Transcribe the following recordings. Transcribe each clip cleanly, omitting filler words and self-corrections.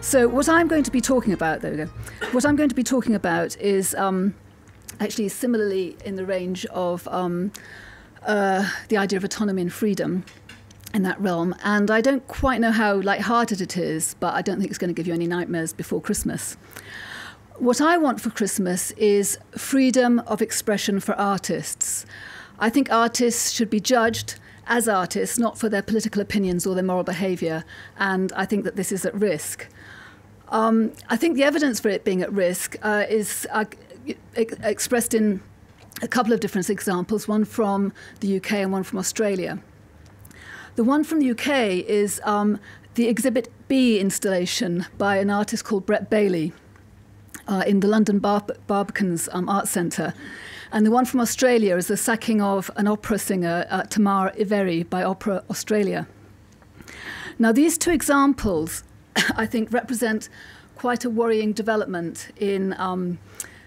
So what I'm going to be talking about, there we go. What I'm going to be talking about is actually similarly in the range of the idea of autonomy and freedom in that realm. And I don't quite know how lighthearted it is, but I don't think it's going to give you any nightmares before Christmas. What I want for Christmas is freedom of expression for artists. I think artists should be judged as artists, not for their political opinions or their moral behaviour, and I think that this is at risk. I think the evidence for it being at risk is expressed in a couple of different examples, one from the UK and one from Australia. The one from the UK is the Exhibit B installation by an artist called Brett Bailey in the London Barbican's Art Centre. And the one from Australia is the sacking of an opera singer, Tamar Iveri, by Opera Australia. Now, these two examples, I think, represent quite a worrying development in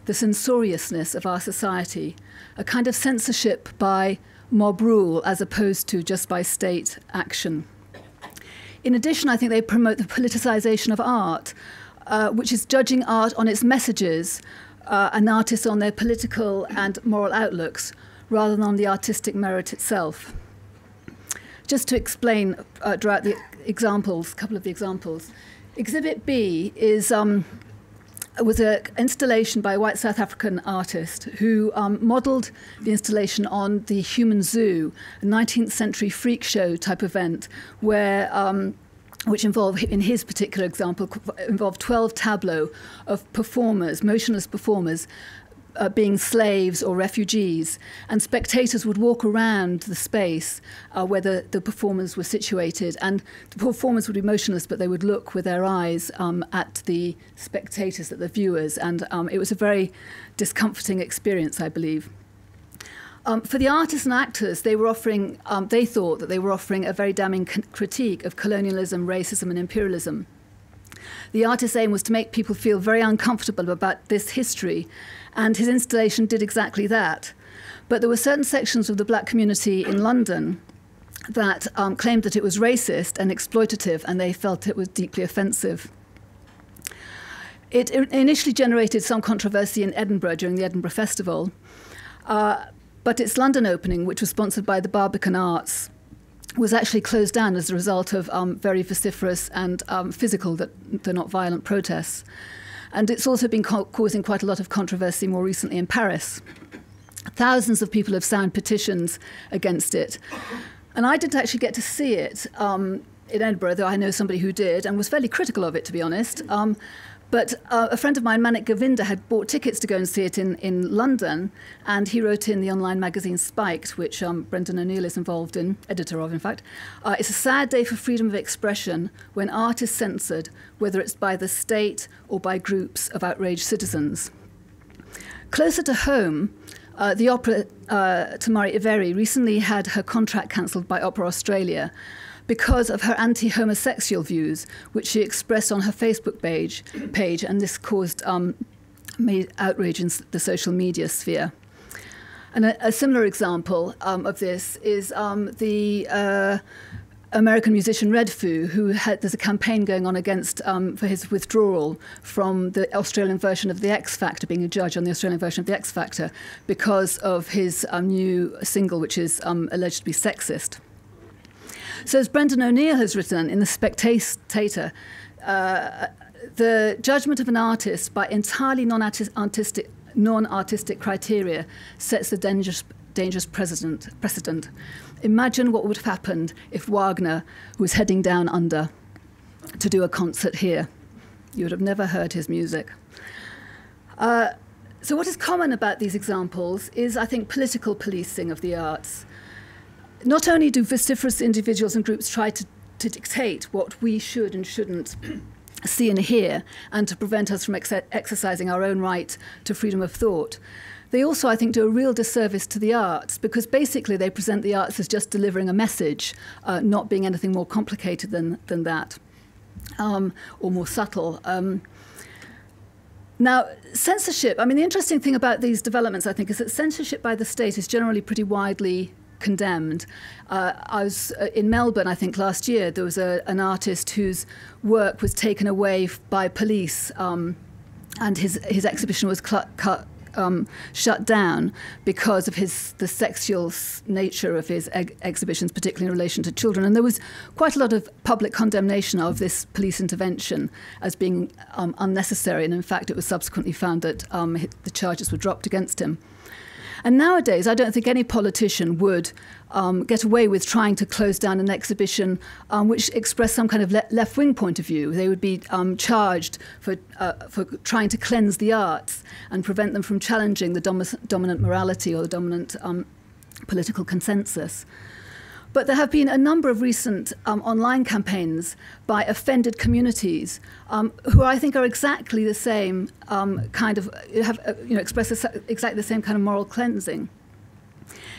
the censoriousness of our society, a kind of censorship by mob rule as opposed to just by state action. In addition, I think they promote the politicisation of art, which is judging art on its messages and artists on their political and moral outlooks, rather than on the artistic merit itself. Just to explain, draw out the examples, a couple of the examples. Exhibit B was an installation by a white South African artist who modelled the installation on the Human Zoo, a 19th century freak show type event where which involved, in his particular example, involved 12 tableaux of performers, motionless performers, being slaves or refugees, and spectators would walk around the space where the performers were situated, and the performers would be motionless, but they would look with their eyes at the spectators, at the viewers, and it was a very discomforting experience, I believe. For the artists and actors, they were offering, they thought that they were offering a very damning critique of colonialism, racism, and imperialism. The artist's aim was to make people feel very uncomfortable about this history, and his installation did exactly that. But there were certain sections of the black community in London that claimed that it was racist and exploitative, and they felt it was deeply offensive. It initially generated some controversy in Edinburgh during the Edinburgh Festival, but its London opening, which was sponsored by the Barbican Arts, was actually closed down as a result of very vociferous and physical, though not violent, protests. And it's also been causing quite a lot of controversy more recently in Paris. Thousands of people have signed petitions against it. And I didn't actually get to see it in Edinburgh, though I know somebody who did, and was fairly critical of it, to be honest. But a friend of mine, Manik Govinda, had bought tickets to go and see it in London, and he wrote in the online magazine Spiked, which Brendan O'Neill is involved in, editor of, in fact. It's a sad day for freedom of expression when art is censored, whether it's by the state or by groups of outraged citizens. Closer to home, the opera Tamar Iveri recently had her contract cancelled by Opera Australia because of her anti-homosexual views, which she expressed on her Facebook page, and this caused outrage in the social media sphere. And a similar example of this is the American musician Red Foo, there's a campaign going on against for his withdrawal from the Australian version of The X Factor, being a judge on the Australian version of The X Factor, because of his new single, which is alleged to be sexist. So as Brendan O'Neill has written in The Spectator, the judgment of an artist by entirely non-artistic criteria sets a dangerous precedent. Imagine what would have happened if Wagner was heading down under to do a concert here. You would have never heard his music. So what is common about these examples is, I think, political policing of the arts. Not only do vociferous individuals and groups try to dictate what we should and shouldn't see and hear, and to prevent us from exercising our own right to freedom of thought, they also, I think, do a real disservice to the arts, because basically they present the arts as just delivering a message, not being anything more complicated than that, or more subtle. Now, censorship, I mean, the interesting thing about these developments, I think, is that censorship by the state is generally pretty widely condemned. I was in Melbourne, I think, last year. There was an artist whose work was taken away by police, and his exhibition was shut down because of the sexual nature of his exhibitions, particularly in relation to children. And there was quite a lot of public condemnation of this police intervention as being unnecessary. And in fact, it was subsequently found that the charges were dropped against him. And nowadays, I don't think any politician would get away with trying to close down an exhibition which expressed some kind of left-wing point of view. They would be charged for trying to cleanse the arts and prevent them from challenging the dominant morality or the dominant political consensus. But there have been a number of recent online campaigns by offended communities who I think are exactly the same express exactly the same kind of moral cleansing.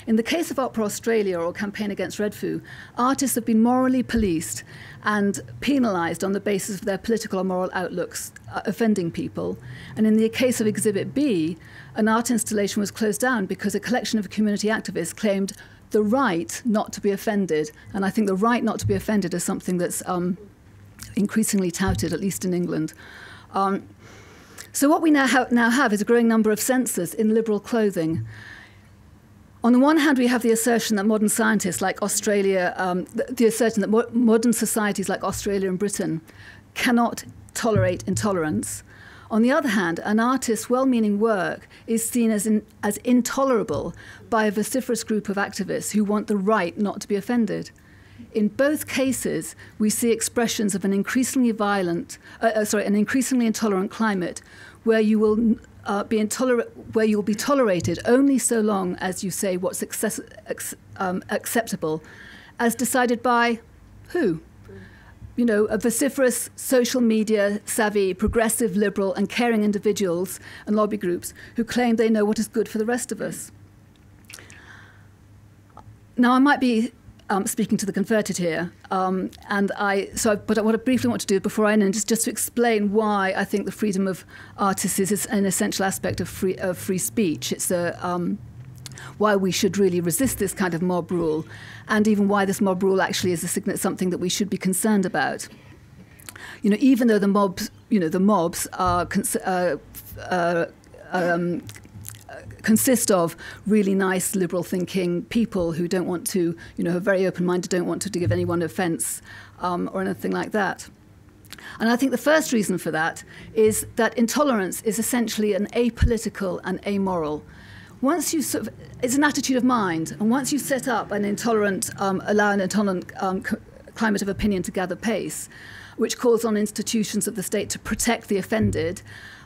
In the case of Opera Australia or Campaign Against Red Foo, artists have been morally policed and penalised on the basis of their political or moral outlooks, offending people. And in the case of Exhibit B, an art installation was closed down because a collection of community activists claimed the right not to be offended. And I think the right not to be offended is something that's increasingly touted, at least in England. So what we now have is a growing number of censors in liberal clothing. On the one hand, we have the assertion that modern scientists like Australia, the assertion that modern societies like Australia and Britain cannot tolerate intolerance. On the other hand, an artist's well-meaning work is seen as intolerable by a vociferous group of activists who want the right not to be offended. In both cases, we see expressions of an increasingly intolerant climate where you will be tolerated only so long as you say what's acceptable, as decided by who? You know, a vociferous, social media savvy, progressive, liberal and caring individuals and lobby groups who claim they know what is good for the rest of us. Now, I might be speaking to the converted here, but what I briefly want to do before I end is just to explain why I think the freedom of artists is an essential aspect of free speech. It's why we should really resist this kind of mob rule, and even why this mob rule actually is something that we should be concerned about. You know, even though the mobs are consist of really nice, liberal-thinking people who don't want to, are very open-minded, don't want to give anyone offence or anything like that. And I think the first reason for that is that intolerance is essentially an apolitical and amoral. Once you it's an attitude of mind, and once you set up an intolerant, allow an intolerant climate of opinion to gather pace, which calls on institutions of the state to protect the offended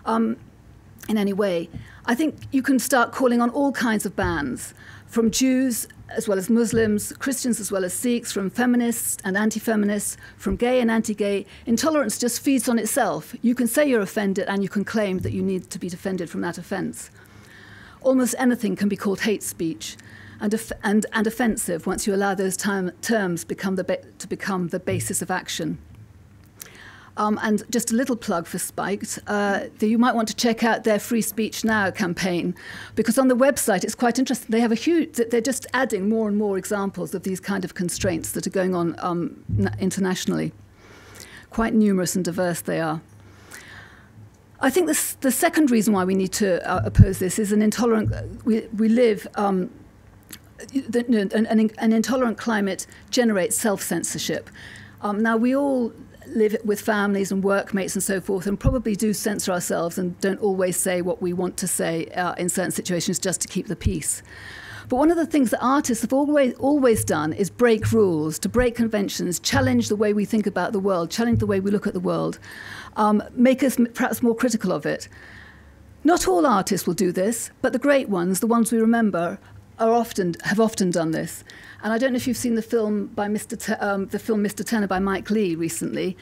in any way, I think you can start calling on all kinds of bans, from Jews as well as Muslims, Christians as well as Sikhs, from feminists and anti-feminists, from gay and anti-gay. Intolerance just feeds on itself. You can say you're offended and you can claim that you need to be defended from that offence. Almost anything can be called hate speech and offensive once you allow those terms to become the basis of action. And just a little plug for Spiked. You might want to check out their Free Speech Now campaign, because on the website it's quite interesting. They have they're just adding more and more examples of these kind of constraints that are going on internationally. Quite numerous and diverse they are. I think the second reason why we need to oppose this is an intolerant. We live. An intolerant climate generates self-censorship. Now we all live with families and workmates and so forth, and probably do censor ourselves and don't always say what we want to say in certain situations just to keep the peace. But one of the things that artists have always done is break rules, to break conventions, challenge the way we think about the world, challenge the way we look at the world, make us perhaps more critical of it. Not all artists will do this, but the great ones, the ones we remember, have often done this. And I don't know if you've seen the film by Mr. Turner by Mike Leigh recently.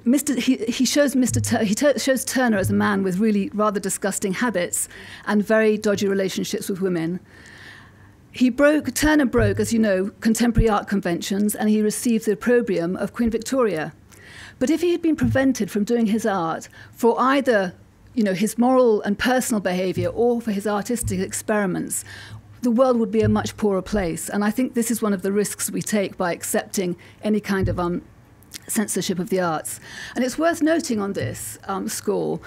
He shows Turner as a man with really rather disgusting habits and very dodgy relationships with women. Turner broke, as you know, contemporary art conventions, and he received the opprobrium of Queen Victoria. But if he had been prevented from doing his art for either his moral and personal behaviour or for his artistic experiments, the world would be a much poorer place. And I think this is one of the risks we take by accepting any kind of censorship of the arts. And it's worth noting on this score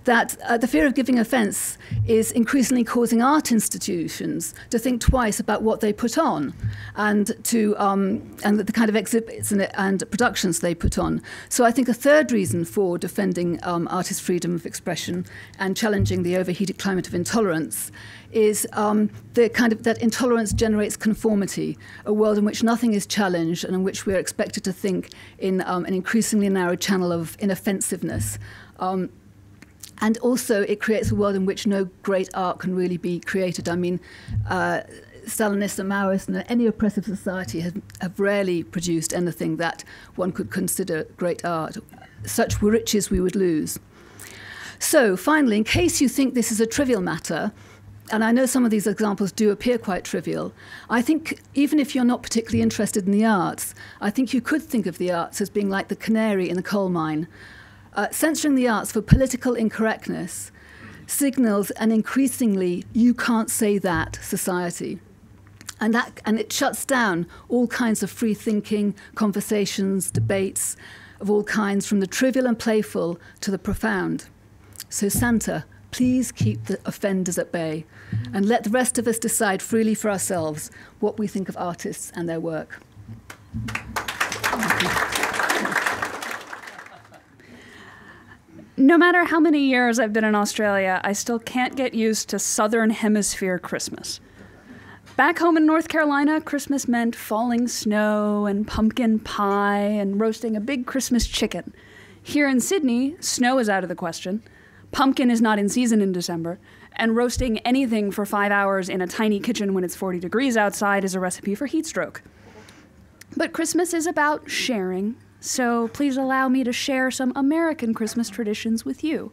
that the fear of giving offence is increasingly causing art institutions to think twice about what they put on and to and the kind of exhibits and productions they put on. So I think a third reason for defending artist freedom of expression and challenging the overheated climate of intolerance is the kind of that intolerance generates conformity, a world in which nothing is challenged and in which we're expected to think in an increasingly narrow channel of inoffensiveness. And also it creates a world in which no great art can really be created. I mean, Stalinists and Maoists and any oppressive society have rarely produced anything that one could consider great art. Such were riches we would lose. So finally, in case you think this is a trivial matter, and I know some of these examples do appear quite trivial, I think even if you're not particularly interested in the arts, I think you could think of the arts as being like the canary in the coal mine. Censoring the arts for political incorrectness signals an increasingly you can't say that society. And it shuts down all kinds of free thinking, conversations, debates of all kinds, from the trivial and playful to the profound. So Santa, please keep the offenders at bay and let the rest of us decide freely for ourselves what we think of artists and their work. No matter how many years I've been in Australia, I still can't get used to Southern Hemisphere Christmas. Back home in North Carolina, Christmas meant falling snow and pumpkin pie and roasting a big Christmas chicken. Here in Sydney, snow is out of the question. Pumpkin is not in season in December, and roasting anything for 5 hours in a tiny kitchen when it's 40 degrees outside is a recipe for heat stroke. But Christmas is about sharing, so please allow me to share some American Christmas traditions with you.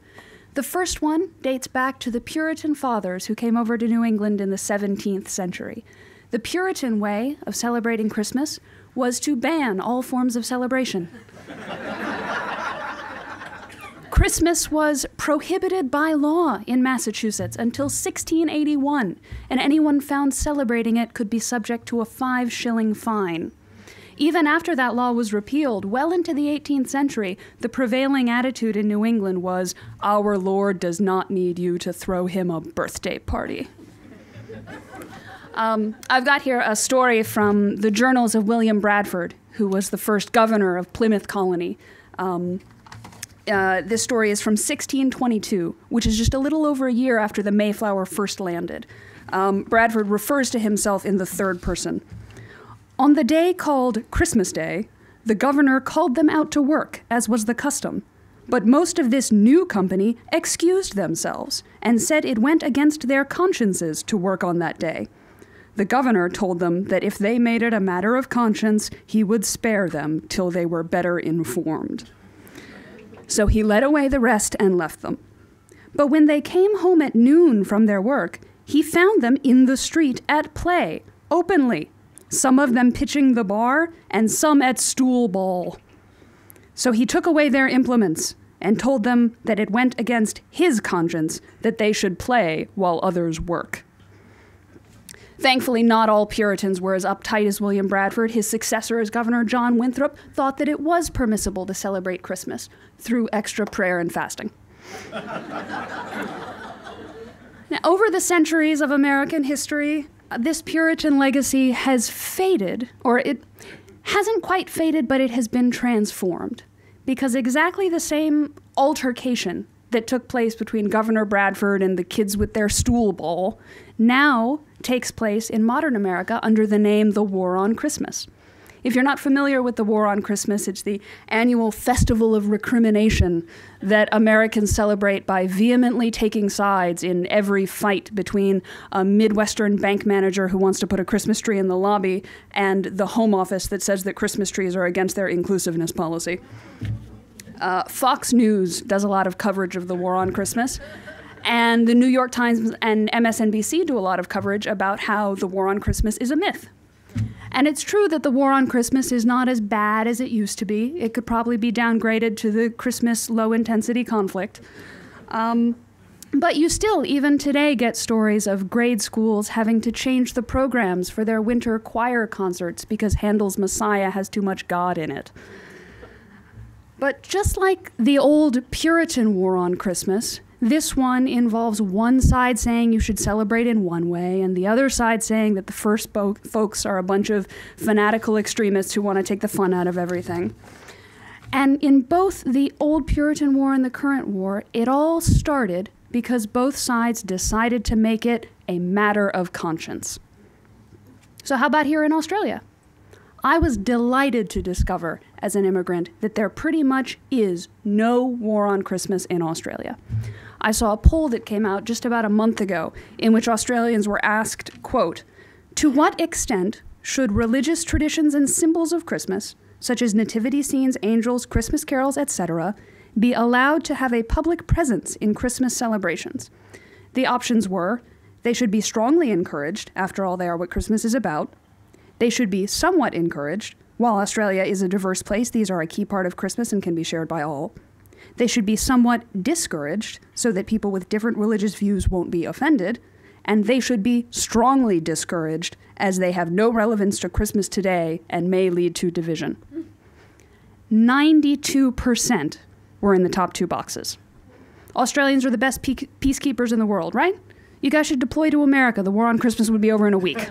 The first one dates back to the Puritan fathers who came over to New England in the 17th century. The Puritan way of celebrating Christmas was to ban all forms of celebration. Christmas was prohibited by law in Massachusetts until 1681, and anyone found celebrating it could be subject to a 5-shilling fine. Even after that law was repealed, well into the 18th century, the prevailing attitude in New England was, "Our Lord does not need you to throw him a birthday party." I've got here a story from the journals of William Bradford, who was the first governor of Plymouth Colony. This story is from 1622, which is just a little over a year after the Mayflower first landed. Bradford refers to himself in the third person. On the day called Christmas Day, the governor called them out to work, as was the custom. But most of this new company excused themselves and said it went against their consciences to work on that day. The governor told them that if they made it a matter of conscience, he would spare them till they were better informed. So he led away the rest and left them. But when they came home at noon from their work, he found them in the street at play, openly, some of them pitching the bar and some at stool ball. So he took away their implements and told them that it went against his conscience that they should play while others work. Thankfully, not all Puritans were as uptight as William Bradford. His successor as governor, John Winthrop, thought that it was permissible to celebrate Christmas through extra prayer and fasting. Now, over the centuries of American history, this Puritan legacy has faded, or it hasn't quite faded, but it has been transformed. Because exactly the same altercation that took place between Governor Bradford and the kids with their stool ball now takes place in modern America under the name the War on Christmas. If you're not familiar with the War on Christmas, it's the annual festival of recrimination that Americans celebrate by vehemently taking sides in every fight between a Midwestern bank manager who wants to put a Christmas tree in the lobby and the Home Office that says that Christmas trees are against their inclusiveness policy. Fox News does a lot of coverage of the War on Christmas, and the New York Times and MSNBC do a lot of coverage about how the War on Christmas is a myth. And it's true that the War on Christmas is not as bad as it used to be. It could probably be downgraded to the Christmas low-intensity conflict. But you still, even today, get stories of grade schools having to change the programs for their winter choir concerts because Handel's Messiah has too much God in it. But just like the old Puritan war on Christmas, this one involves one side saying you should celebrate in one way and the other side saying that the first folks are a bunch of fanatical extremists who want to take the fun out of everything. And in both the old Puritan war and the current war, it all started because both sides decided to make it a matter of conscience. So how about here in Australia? I was delighted to discover as an immigrant that there pretty much is no war on Christmas in Australia. I saw a poll that came out just about a month ago in which Australians were asked, quote, "To what extent should religious traditions and symbols of Christmas, such as nativity scenes, angels, Christmas carols, etc., be allowed to have a public presence in Christmas celebrations?" The options were, they should be strongly encouraged, after all they are what Christmas is about. They should be somewhat encouraged. While Australia is a diverse place, these are a key part of Christmas and can be shared by all. They should be somewhat discouraged, so that people with different religious views won't be offended. And they should be strongly discouraged, as they have no relevance to Christmas today and may lead to division. 92% were in the top two boxes. Australians are the best peacekeepers in the world, right? You guys should deploy to America. The war on Christmas would be over in a week.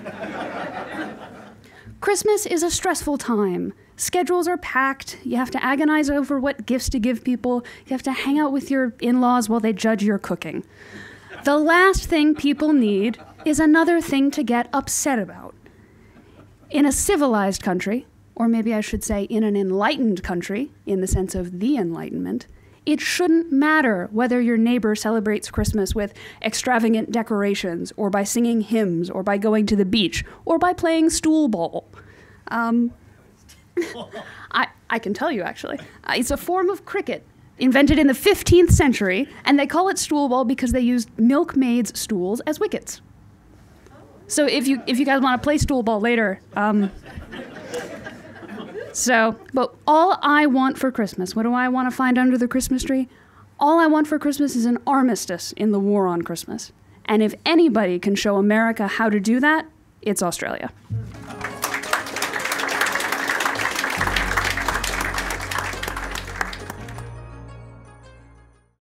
Christmas is a stressful time. Schedules are packed. You have to agonize over what gifts to give people. You have to hang out with your in-laws while they judge your cooking. The last thing people need is another thing to get upset about. In a civilized country, or maybe I should say in an enlightened country, in the sense of the Enlightenment, it shouldn't matter whether your neighbor celebrates Christmas with extravagant decorations, or by singing hymns, or by going to the beach, or by playing stool ball. I can tell you, actually. It's a form of cricket invented in the 15th century, and they call it stool ball because they used milkmaids' stools as wickets. So if you guys want to play stool ball later, but all I want for Christmas, what do I want to find under the Christmas tree? All I want for Christmas is an armistice in the war on Christmas. And if anybody can show America how to do that, it's Australia.